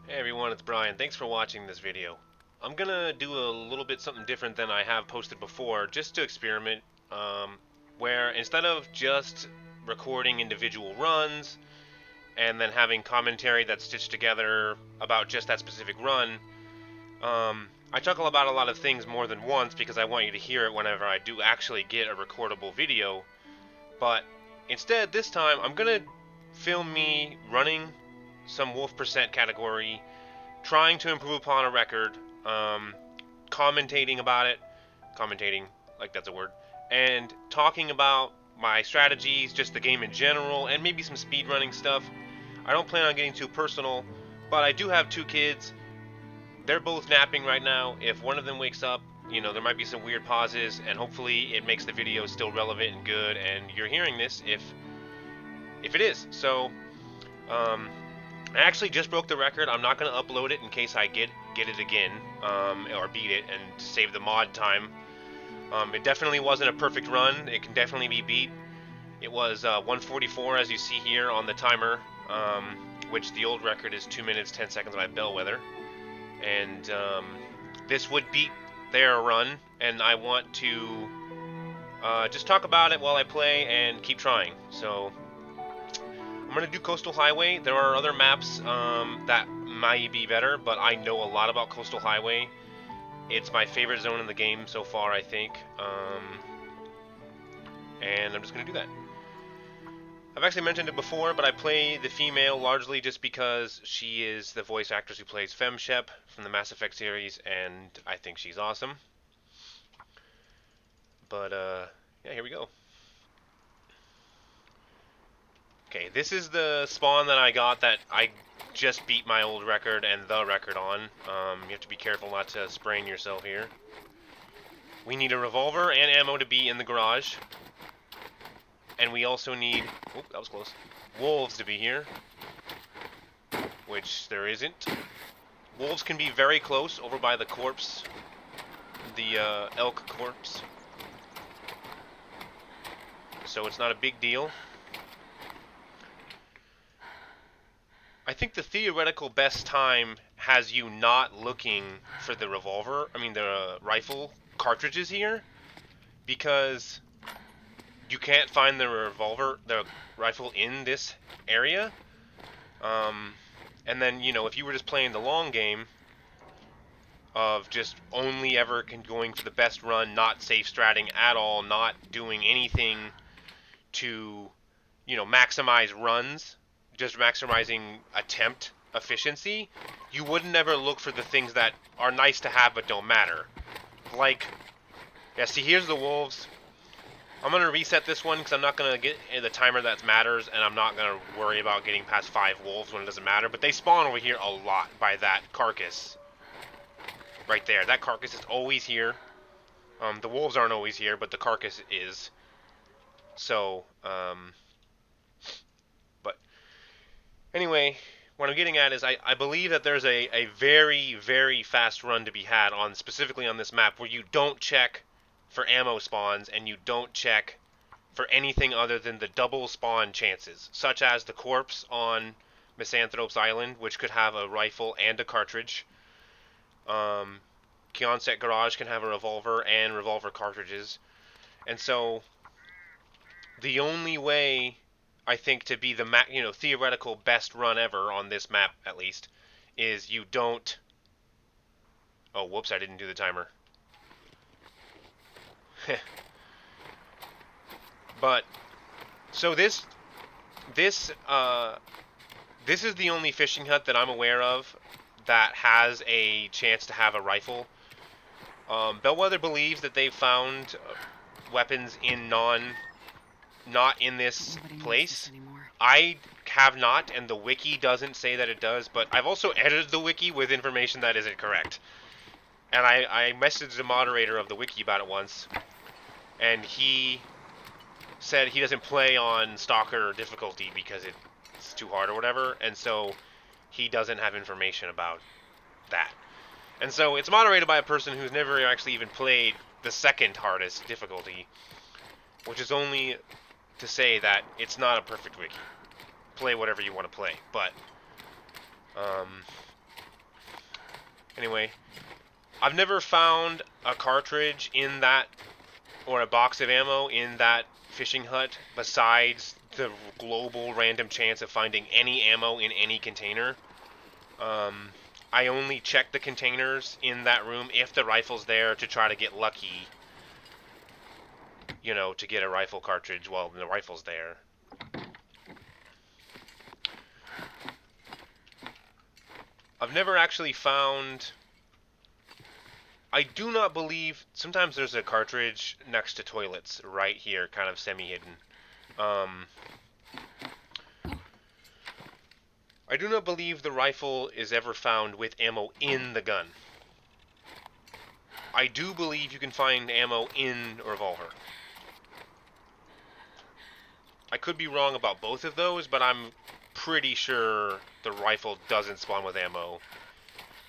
Hey everyone, it's Brian. Thanks for watching this video. I'm gonna do a little bit something different than I have posted before, just to experiment, where instead of just recording individual runs and then having commentary that's stitched together about just that specific run, I talk about a lot of things more than once because I want you to hear it whenever I do actually get a recordable video. But instead, this time, I'm gonna film me running some Wolf percent category, trying to improve upon a record, commentating about it, commentating, like that's a word, and talking about my strategies, just the game in general, and maybe some speedrunning stuff. I don't plan on getting too personal, but I do have two kids. They're both napping right now. If one of them wakes up, there might be some weird pauses, and hopefully it makes the video still relevant and good, and you're hearing this if it is. So, I actually just broke the record. I'm not going to upload it in case I get it again, or beat it and save the mod time. It definitely wasn't a perfect run. It can definitely be beat. It was 1:44, as you see here on the timer, which the old record is 2 minutes 10 seconds by Bellwether. And this would beat their run, and I want to just talk about it while I play and keep trying. So I'm going to do Coastal Highway. There are other maps that might be better, but I know a lot about Coastal Highway. It's my favorite zone in the game so far, I think. And I'm just going to do that. I've actually mentioned it before, but I play the female largely just because she is the voice actress who plays FemShep from the Mass Effect series, and I think she's awesome. But, yeah, here we go. Okay, this is the spawn that I got that I just beat my old record and the record on. You have to be careful not to sprain yourself here. We need a revolver and ammo to be in the garage. And we also need... Oh, that was close. Wolves to be here. Which there isn't. Wolves can be very close over by the corpse. The elk corpse. So it's not a big deal. I think the theoretical best time has you not looking for the the rifle cartridges here, because you can't find the rifle in this area. And then, if you were just playing the long game of just only ever going for the best run, not safe stratting at all, not doing anything to, maximize runs, just maximizing attempt efficiency, you wouldn't ever look for the things that are nice to have but don't matter. Like, yeah, see, here's the wolves. I'm going to reset this one because I'm not going to get the timer that matters, and I'm not going to worry about getting past 5 wolves when it doesn't matter. But they spawn over here a lot by that carcass. Right there. That carcass is always here. The wolves aren't always here, but the carcass is. So, but anyway, what I'm getting at is I believe that there's a very, very fast run to be had specifically on this map where you don't check for ammo spawns and you don't check for anything other than the double spawn chances, such as the corpse on Misanthrope's Island, which could have a rifle and a cartridge. Kionset Garage can have a revolver and revolver cartridges. And so the only way, I think, to be the theoretical best run ever on this map, at least, is you don't... Oh, whoops, I didn't do the timer. But so this is the only fishing hut that I'm aware of that has a chance to have a rifle. Bellwether believes that they've found weapons in not in this place. I have not, and the wiki doesn't say that it does, but I've also edited the wiki with information that isn't correct. And I messaged the moderator of the wiki about it once, and he said he doesn't play on Stalker difficulty because it's too hard or whatever, and so he doesn't have information about that. And so it's moderated by a person who's never actually even played the second hardest difficulty, which is only to say that it's not a perfect wiki. Play whatever you want to play, but Anyway, I've never found a cartridge in that, or a box of ammo in that fishing hut, besides the global random chance of finding any ammo in any container. I only check the containers in that room if the rifle's there to try to get lucky, you know, to get a rifle cartridge while the rifle's there. I've never actually found... I do not believe... Sometimes there's a cartridge next to toilets right here, kind of semi-hidden. I do not believe the rifle is ever found with ammo in the gun. I do believe you can find ammo in a revolver. I could be wrong about both of those, but I'm pretty sure the rifle doesn't spawn with ammo.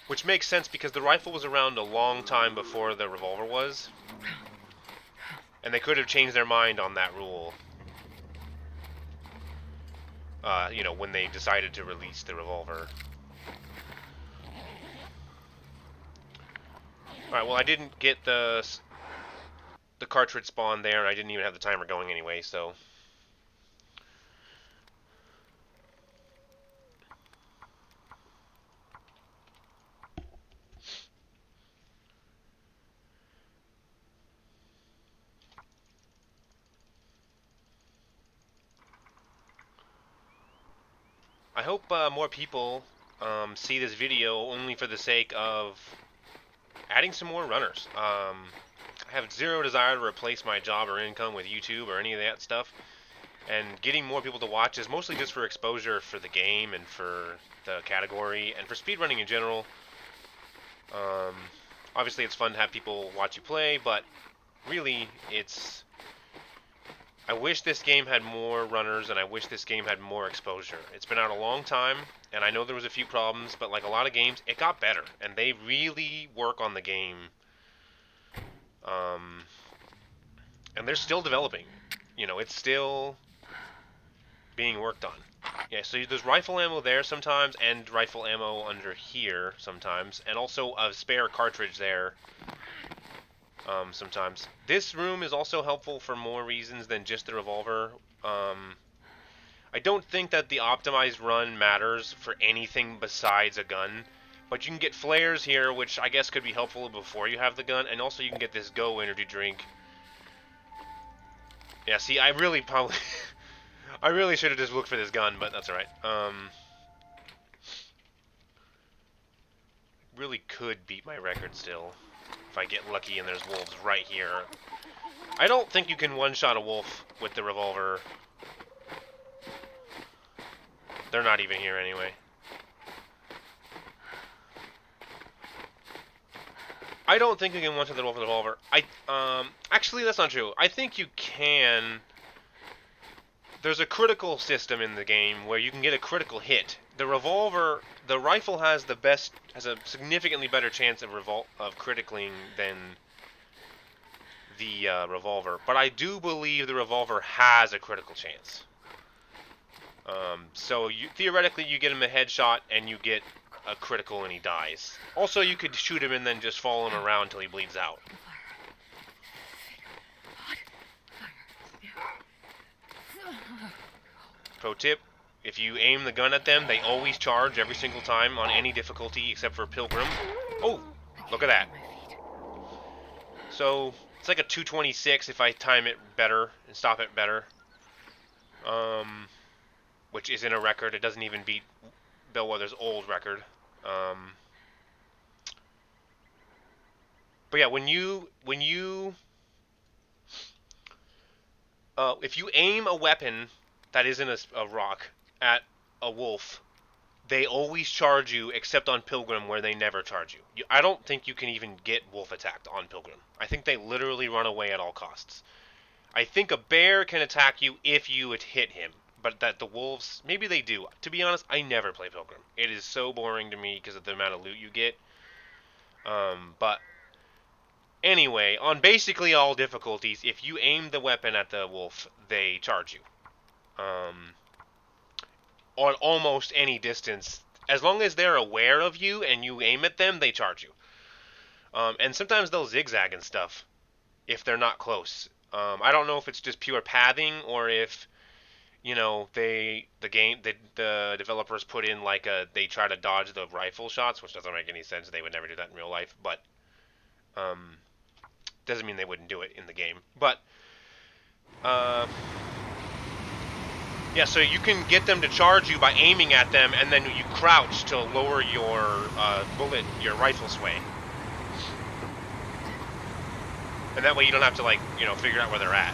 Which makes sense because the rifle was around a long time before the revolver was. And they could have changed their mind on that rule. You know, when they decided to release the revolver. Alright, well I didn't get the cartridge spawn there, and I didn't even have the timer going anyway, so... I hope more people see this video only for the sake of adding some more runners. I have zero desire to replace my job or income with YouTube or any of that stuff. And getting more people to watch is mostly just for exposure for the game and for the category and for speedrunning in general. Obviously it's fun to have people watch you play, but really it's... I wish this game had more runners, and I wish this game had more exposure. It's been out a long time, and I know there was a few problems, but like a lot of games, it got better, and they really work on the game. And they're still developing. You know, it's still being worked on. Yeah, so there's rifle ammo there sometimes, and rifle ammo under here sometimes, and also a spare cartridge there. Sometimes. This room is also helpful for more reasons than just the revolver. I don't think that the optimized run matters for anything besides a gun, but you can get flares here, which I guess could be helpful before you have the gun, and also you can get this Go energy drink. Yeah, see, I really probably... I really should have just looked for this gun, but that's alright. Really could beat my record still. If I get lucky and there's wolves right here. I don't think you can one-shot a wolf with the revolver. They're not even here anyway. I don't think you can one-shot the wolf with the revolver. Actually, that's not true. I think you can... There's a critical system in the game where you can get a critical hit. The revolver, the rifle has a significantly better chance of critically than the revolver. But I do believe the revolver has a critical chance. So theoretically, you get him a headshot and you get a critical and he dies. Also, you could shoot him and then just follow him around until he bleeds out. Pro tip, if you aim the gun at them, they always charge every single time on any difficulty except for Pilgrim. Oh, look at that. So, it's like a 226 if I time it better and stop it better. Which isn't a record. It doesn't even beat Bellwether's old record. But yeah, if you aim a weapon that isn't a rock at a wolf, they always charge you, except on Pilgrim, where they never charge you. I don't think you can even get wolf attacked on Pilgrim. I think they literally run away at all costs. I think a bear can attack you if you hit him, but that the wolves, maybe they do. To be honest, I never play Pilgrim. It is so boring to me because of the amount of loot you get. But anyway, on basically all difficulties, if you aim the weapon at the wolf, they charge you. On almost any distance, as long as they're aware of you and you aim at them, they charge you. And sometimes they'll zigzag and stuff if they're not close. I don't know if it's just pure pathing or if the developers put in like they try to dodge the rifle shots, which doesn't make any sense. They would never do that in real life, but doesn't mean they wouldn't do it in the game. But uh, yeah, so you can get them to charge you by aiming at them, and then you crouch to lower your your rifle sway, and that way you don't have to figure out where they're at.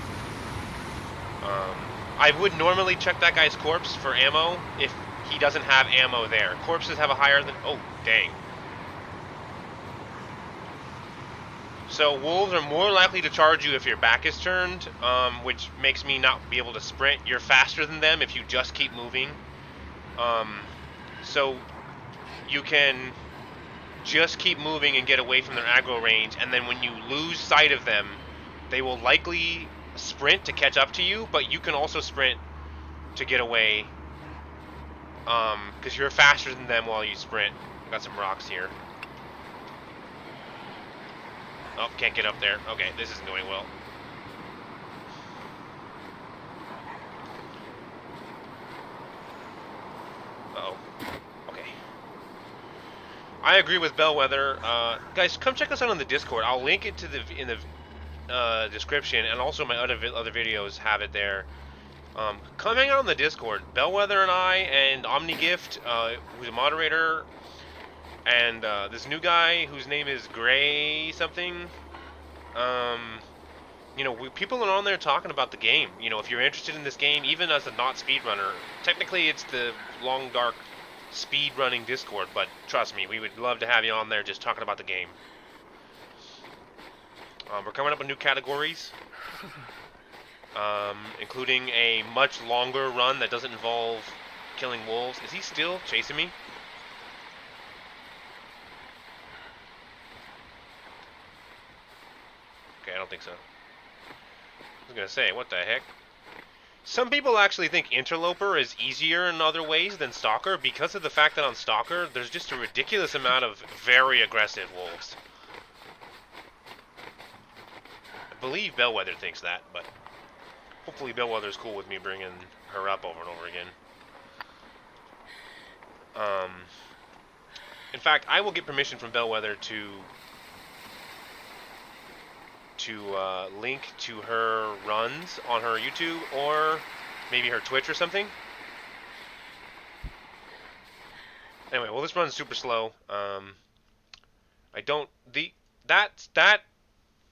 I would normally check that guy's corpse for ammo if he doesn't have ammo there. Corpses have a higher than... Oh, dang. So wolves are more likely to charge you if your back is turned, which makes me not be able to sprint. You're faster than them if you just keep moving. So you can just keep moving and get away from their aggro range, and then when you lose sight of them, they will likely sprint to catch up to you, but you can also sprint to get away, because you're faster than them while you sprint. Got some rocks here. Oh, can't get up there. Okay, this isn't going well. Uh-oh. Okay. I agree with Bellwether. Guys, come check us out on the Discord. I'll link it to in the description, and also my other videos have it there. Come hang out on the Discord. Bellwether and I, and OmniGift, who's a moderator, and this new guy whose name is Gray something. People are on there talking about the game. If you're interested in this game, even as a not speedrunner, technically it's the Long Dark speedrunning Discord, but trust me, we would love to have you on there just talking about the game. We're coming up with new categories. Including a much longer run that doesn't involve killing wolves. Is he still chasing me? Okay, I don't think so. I was gonna say, what the heck? Some people actually think Interloper is easier in other ways than Stalker because of the fact that on Stalker, there's just a ridiculous amount of very aggressive wolves. I believe Bellwether thinks that, but... hopefully Bellwether's cool with me bringing her up over and over again. In fact, I will get permission from Bellwether to link to her runs on her YouTube or maybe her Twitch or something. Anyway, well, this run's super slow. That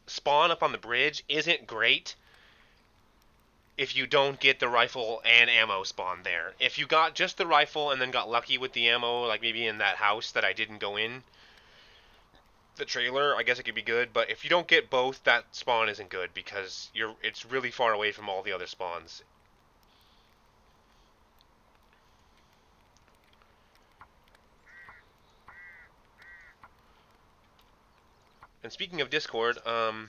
spawn up on the bridge isn't great if you don't get the rifle and ammo spawn there. If you got just the rifle and then got lucky with the ammo, like maybe in that house that I didn't go in, the trailer, I guess it could be good, but if you don't get both, that spawn isn't good because it's really far away from all the other spawns. And speaking of Discord, I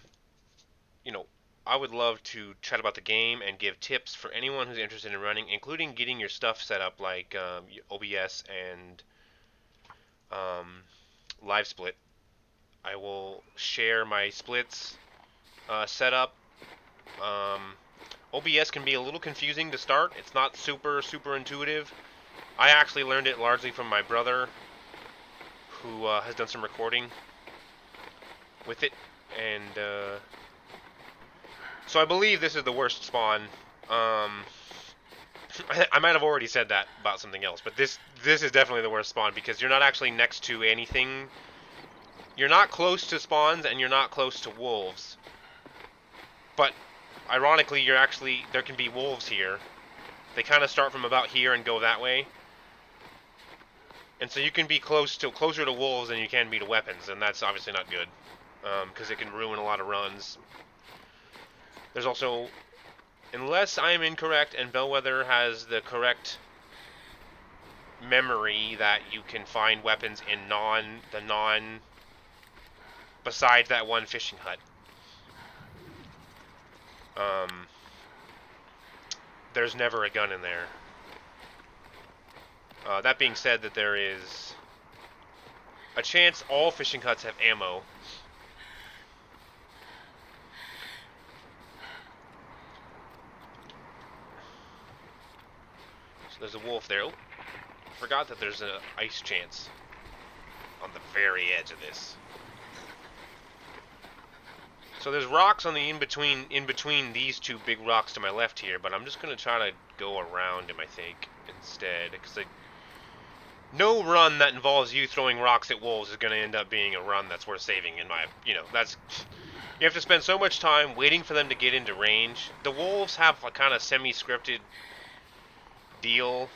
would love to chat about the game and give tips for anyone who's interested in running, including getting your stuff set up like OBS and Live Split. I will share my splits setup. OBS can be a little confusing to start. It's not super intuitive. I actually learned it largely from my brother, who has done some recording with it, and so I believe this is the worst spawn. I might have already said that about something else, but this is definitely the worst spawn because you're not actually next to anything. You're not close to spawns and you're not close to wolves. But ironically, there can be wolves here. They kind of start from about here and go that way. And so you can be closer to wolves than you can be to weapons, and that's obviously not good, because it can ruin a lot of runs. There's also, unless I am incorrect and Bellwether has the correct memory, that you can find weapons in besides that one fishing hut. There's never a gun in there. That being said, that there is a chance all fishing huts have ammo. So there's a wolf there. Oh, forgot that there's an ice chance on the very edge of this. So there's rocks on the in between these two big rocks to my left here, but I'm just gonna try to go around him, I think, instead, because no run that involves you throwing rocks at wolves is gonna end up being a run that's worth saving. That's you have to spend so much time waiting for them to get into range. The wolves have a kind of semi-scripted deal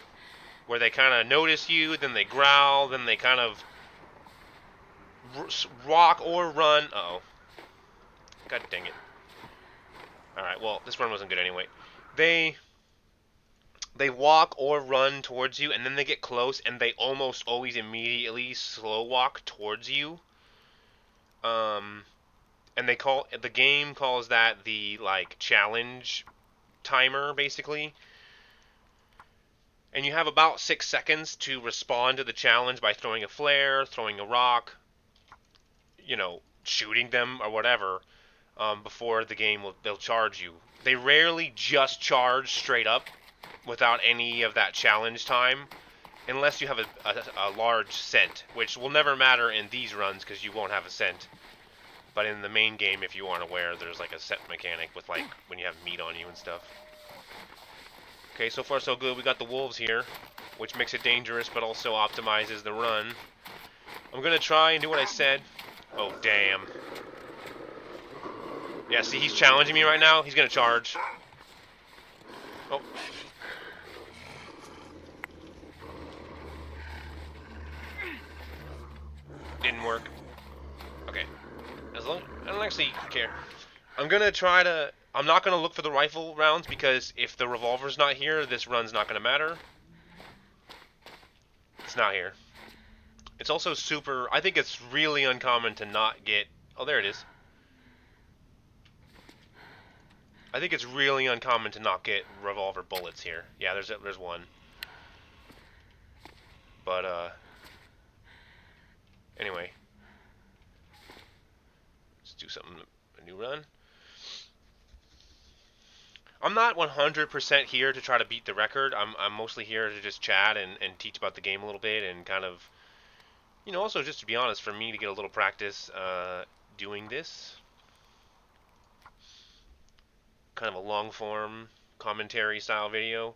where they kind of notice you, then they growl, then they kind of walk or run. Uh-oh. God dang it. Alright, well, this run wasn't good anyway. They walk or run towards you, and then they get close, and they almost always immediately slow walk towards you. And the game calls that the, like, challenge timer, basically. And you have about 6 seconds to respond to the challenge by throwing a flare, throwing a rock, shooting them or whatever, before the game they'll charge you. They rarely just charge straight up without any of that challenge time, unless you have a large scent, which will never matter in these runs because you won't have a scent. But in the main game, if you aren't aware, there's like a scent mechanic with like when you have meat on you and stuff. Okay, so far so good. We got the wolves here, which makes it dangerous, but also optimizes the run. I'm gonna try and do what I said. Oh, damn. Yeah, see, he's challenging me right now. He's gonna charge. Oh. Didn't work. Okay. I don't actually care. I'm not gonna look for the rifle rounds, because if the revolver's not here, this run's not gonna matter. It's not here. It's also I think it's really uncommon to not get... Oh, there it is. I think it's really uncommon to not get revolver bullets here. Yeah, there's one. But, anyway. Let's do a new run. I'm not 100% here to try to beat the record. I'm mostly here to just chat and teach about the game a little bit, and kind of, also just to be honest, for me to get a little practice doing this. Kind of a long form commentary style video.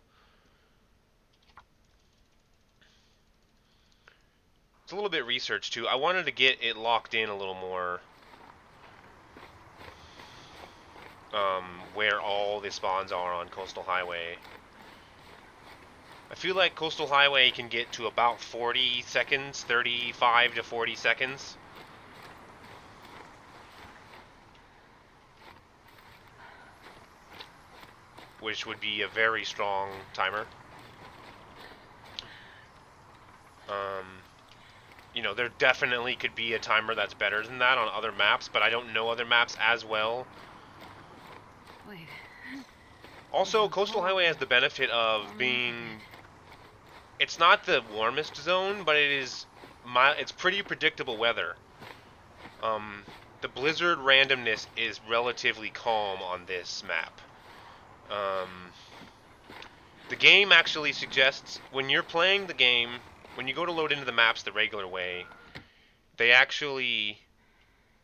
It's a little bit research too. I wanted to get it locked in a little more. Where all the spawns are on Coastal Highway. I feel like Coastal Highway can get to about 40 seconds, 35 to 40 seconds. Which would be a very strong timer. There definitely could be a timer that's better than that on other maps, but I don't know other maps as well. Wait. Also, Coastal Highway has the benefit of being... It's not the warmest zone, but it's pretty predictable weather. The blizzard randomness is relatively calm on this map. The game actually suggests, when you're playing the game, when you go to load into the maps the regular way, they actually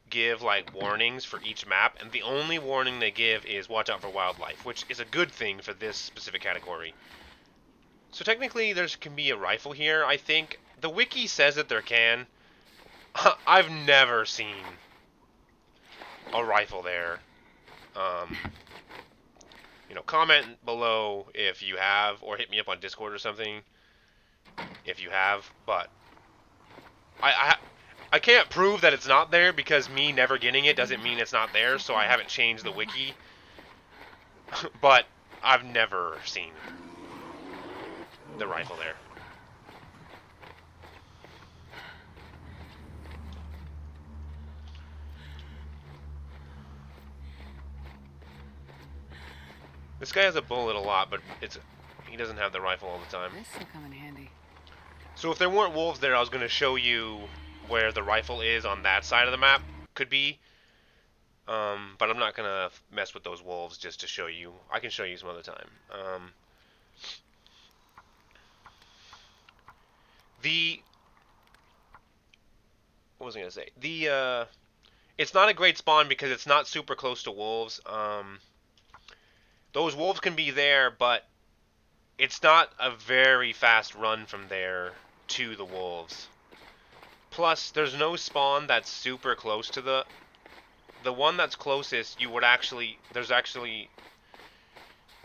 give like warnings for each map, and the only warning they give is watch out for wildlife, which is a good thing for this specific category. So technically there can be a rifle here, I think. The wiki says that there can. I've never seen a rifle there. Comment below if you have, or hit me up on Discord or something if you have, but I can't prove that it's not there, because me never getting it doesn't mean it's not there, so I haven't changed the wiki. But I've never seen the rifle there. This guy has a bullet a lot, but he doesn't have the rifle all the time. This will come in handy. So if there weren't wolves there, I was going to show you where the rifle is on that side of the map. Could be. But I'm not going to mess with those wolves just to show you. I can show you some other time. The... What was I going to say? It's not a great spawn because it's not super close to wolves. Those wolves can be there, but it's not a very fast run from there to the wolves. Plus, there's no spawn that's super close to the one that's closest. There's actually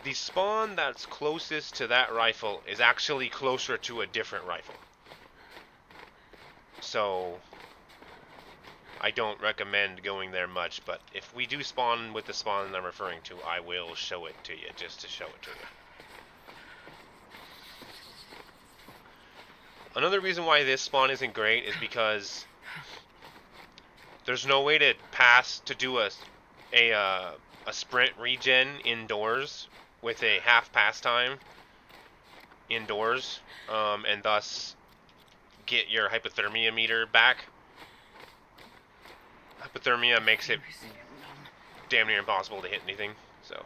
the spawn that's closest to that rifle is actually closer to a different rifle. So I don't recommend going there much, but if we do spawn with the spawn that I'm referring to, I will show it to you, just to show it to you. Another reason why this spawn isn't great is because there's no way to do a sprint regen indoors with a half pass time indoors, and thus get your hypothermia meter back. Hypothermia makes it damn near impossible to hit anything, so.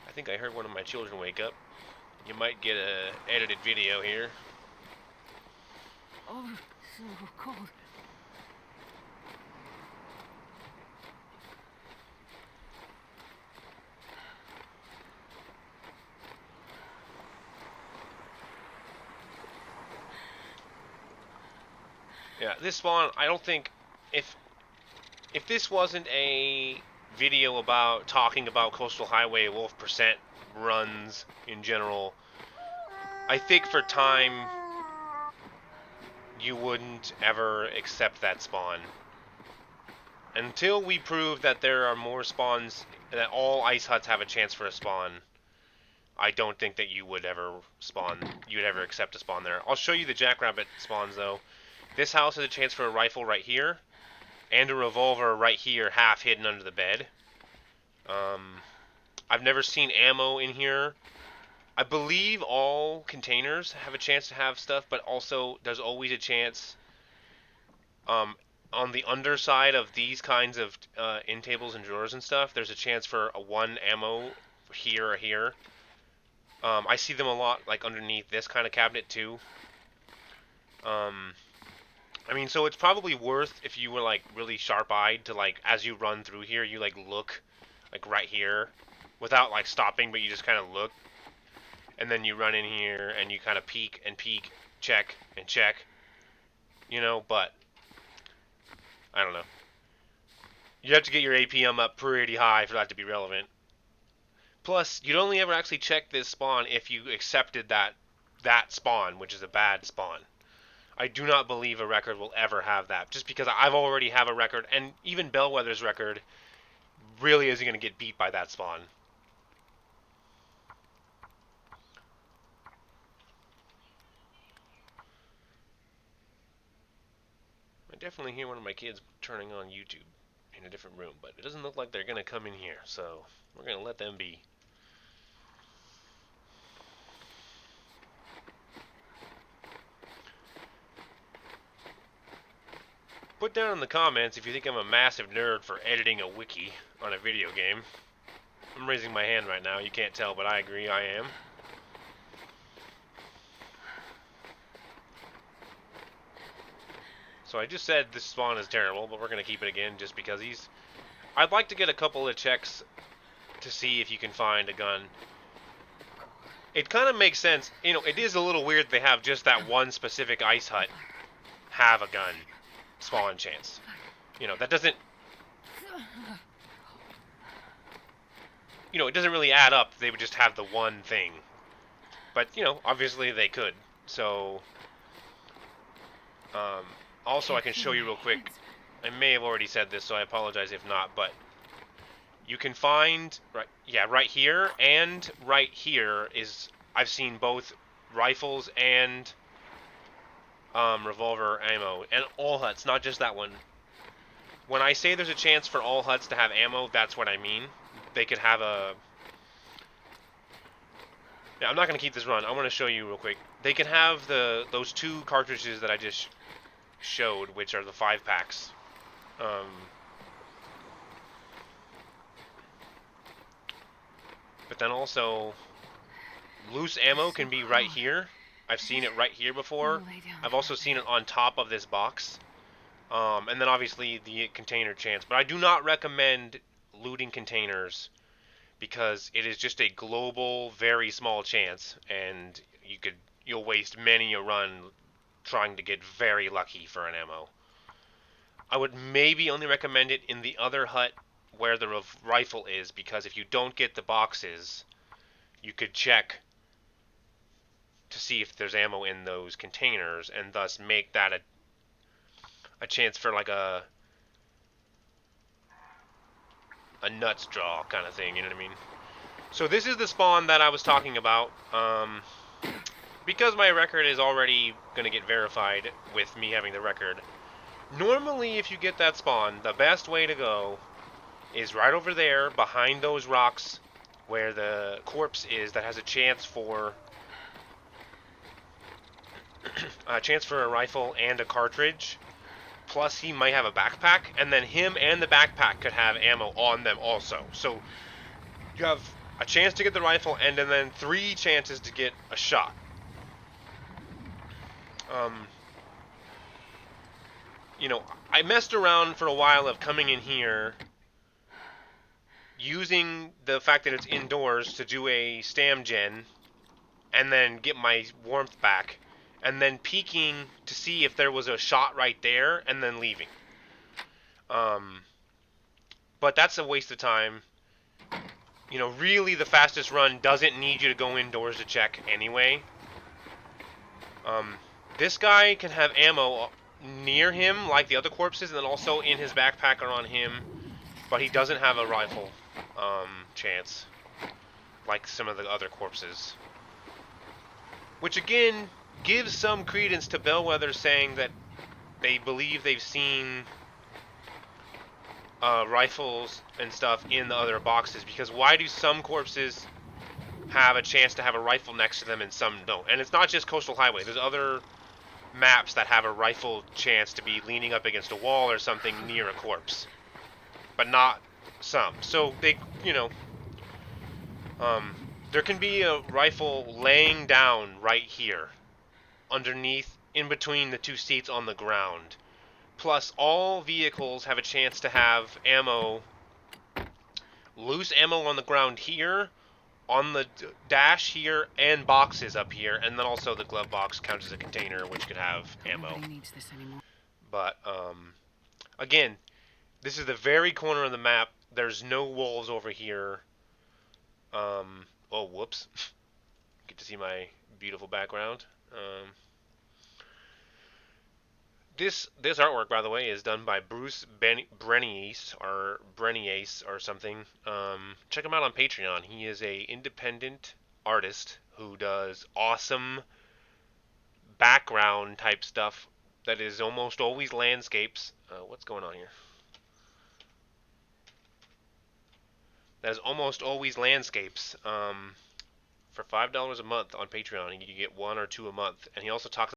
I think I heard one of my children wake up. You might get a edited video here. Oh, so cold. Yeah, this spawn, I don't think, if this wasn't a video about talking about Coastal Highway Wolf percent runs in general, I think for time you wouldn't ever accept that spawn. Until we prove that there are more spawns, that all ice huts have a chance for a spawn, I don't think that you would ever accept a spawn there. I'll show you the jackrabbit spawns though. This house has a chance for a rifle right here, and a revolver right here, half hidden under the bed. I've never seen ammo in here. I believe all containers have a chance to have stuff, but also there's always a chance on the underside of these kinds of end tables and drawers and stuff, there's a chance for a one ammo here or here. I see them a lot like underneath this kind of cabinet too. I mean, so it's probably worth, if you were like really sharp-eyed, to like as you run through here, you like look like right here without like stopping, but you just kind of look, and then you run in here and you kind of peek and peek, check and check, you know. But I don't know. You have to get your APM up pretty high for that to be relevant. Plus, you'd only ever actually check this spawn if you accepted that spawn, which is a bad spawn. I do not believe a record will ever have that, just because I've already have a record, and even Bellwether's record really isn't going to get beat by that spawn. I definitely hear one of my kids turning on YouTube in a different room, but it doesn't look like they're going to come in here, so we're going to let them be. Put down in the comments if you think I'm a massive nerd for editing a wiki on a video game. I'm raising my hand right now. You can't tell, but I agree, I am. So I just said this spawn is terrible, but we're going to keep it again just because he's... I'd like to get a couple of checks to see if you can find a gun. It kind of makes sense. You know, it is a little weird they have just that one specific ice hut have a gun spawn chance. You know, that doesn't... You know, it doesn't really add up. They would just have the one thing. But, you know, obviously they could. So... also, I can show you real quick. I may have already said this, so I apologize if not, but you can find right here and right here is, I've seen both rifles and revolver ammo, and all huts, not just that one. When I say there's a chance for all huts to have ammo, that's what I mean. They could have a... Yeah, I'm not going to keep this run. I want to show you real quick. They can have those 2 cartridges that I just showed, which are the 5 packs. But then also, loose ammo So can be right cold. here. I've seen it right here I'll before. lay down I've for also a seen bit. it on top of this box. And then obviously the container chance. But I do not recommend looting containers because it is just a global, very small chance, and you'll waste many a run trying to get very lucky for an ammo. I would maybe only recommend it in the other hut where the rifle is, because if you don't get the boxes, you could check to see if there's ammo in those containers, and thus make that a chance for like a nuts draw kind of thing. You know what I mean? So this is the spawn that I was talking about. Because my record is already going to get verified with me having the record. Normally, if you get that spawn, the best way to go is right over there behind those rocks where the corpse is that has a chance for a rifle and a cartridge. Plus, he might have a backpack, and then him and the backpack could have ammo on them also. So you have a chance to get the rifle, and then 3 chances to get a shot. Um, I messed around for a while of coming in here, using the fact that it's indoors to do a stam gen, and then get my warmth back, and then peeking to see if there was a shot right there, and then leaving. Um, but that's a waste of time. Really the fastest run doesn't need you to go indoors to check anyway. Um, this guy can have ammo near him, like the other corpses, and then also in his backpack or on him, but he doesn't have a rifle chance, like some of the other corpses. Which again gives some credence to Bellwether saying that they believe they've seen rifles and stuff in the other boxes, because why do some corpses have a chance to have a rifle next to them and some don't? And it's not just Coastal Highway. There's other maps that have a rifle chance to be leaning up against a wall or something near a corpse, but not some. So um, there can be a rifle laying down right here, underneath, in between the 2 seats on the ground. Plus, all vehicles have a chance to have ammo, loose ammo on the ground here, on the dash here, and boxes up here, and then also the glove box counts as a container, which could have Hope ammo. nobody needs this anymore. But, again, this is the very corner of the map. There's no wolves over here. Oh, whoops. Get to see my beautiful background. This artwork, by the way, is done by Bruce Breniace or something. Check him out on Patreon. He is a independent artist who does awesome background type stuff that is almost always landscapes. What's going on here? That is almost always landscapes. For $5 a month on Patreon, you can get 1 or 2 a month, and he also talks